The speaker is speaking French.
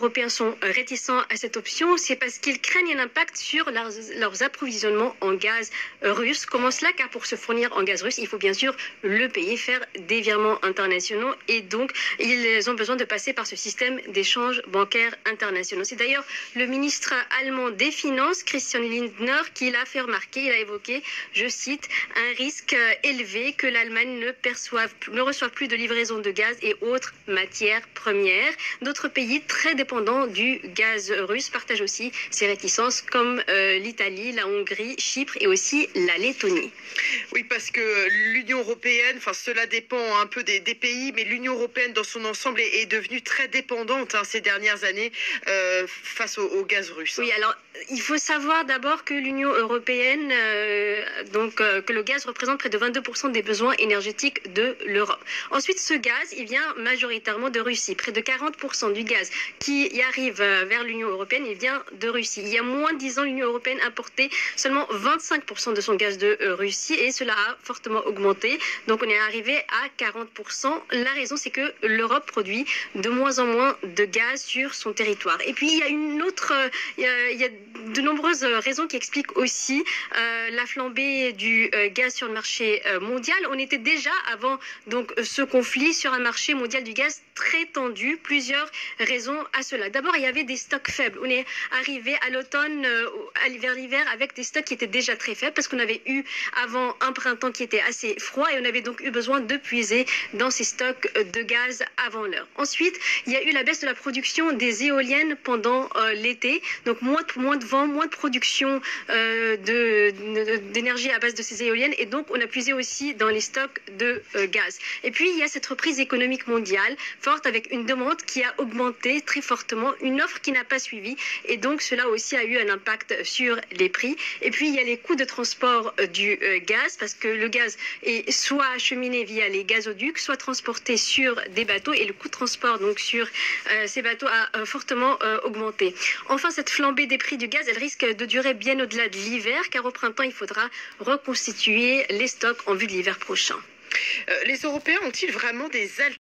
Européens sont réticents à cette option, c'est parce qu'ils craignent un impact sur leurs approvisionnements en gaz russe. Comment cela? Car pour se fournir en gaz russe, il faut bien sûr le payer, faire des virements internationaux et donc ils ont besoin de passer par ce système d'échange bancaire internationaux. C'est d'ailleurs le ministre allemand des Finances, Christian Lindner, qui l'a fait remarquer. Il a évoqué, je cite, un risque élevé que l'Allemagne ne reçoive plus de livraison de gaz et autres matières premières. D'autres pays très dépendants du gaz russe partagent aussi ces réticences comme l'Italie, la Hongrie, Chypre et aussi la Lettonie. Oui, parce que l'Union européenne, enfin cela dépend un peu des pays, mais l'Union européenne dans son ensemble est devenue très dépendante ces dernières années face au gaz russe. Oui, alors il faut savoir d'abord que l'Union européenne, que le gaz représente près de 22% des besoins énergétiques de l'Europe. Ensuite, ce gaz, il vient majoritairement de Russie. Près de 40% du gaz qui y arrive vers l'Union européenne, il vient de Russie. Il y a moins de 10 ans, l'Union européenne importait seulement 25% de son gaz de Russie et cela a fortement augmenté. Donc on est arrivé à 40%. La raison, c'est que l'Europe produit de moins en moins de gaz sur son territoire. Et puis il y a il y a de nombreuses raisons qui expliquent aussi la flambée du gaz sur le marché mondial. On était déjà avant donc ce conflit sur un marché mondial du gaz très tendu. Plusieurs raisons à cela. D'abord, il y avait des stocks faibles. On est arrivé à l'automne, vers l'hiver, avec des stocks qui étaient déjà très faibles parce qu'on avait eu avant un printemps qui était assez froid et on avait donc eu besoin de puiser dans ces stocks de gaz avant l'heure. Ensuite, il y a eu la baisse de la production des éoliennes pendant l'été. Donc moins de vent, moins de production d'énergie à base de ces éoliennes et donc on a puisé aussi dans les stocks de gaz. Et puis il y a cette reprise économique mondiale forte avec une demande qui a augmenté très fortement, une offre qui n'a pas suivi et donc cela aussi a eu un impact sur les prix. Et puis il y a les coûts de transport du gaz parce que le gaz est soit acheminé via les gazoducs, soit transporté sur des bateaux et le coût de transport donc sur ces bateaux a fortement augmenté. Enfin, cette flambée des prix du gaz, elle risque de durer bien au-delà de l'hiver car au printemps, il faudra reconstituer les stocks en vue de l'hiver prochain. Les Européens ont-ils vraiment des alternatives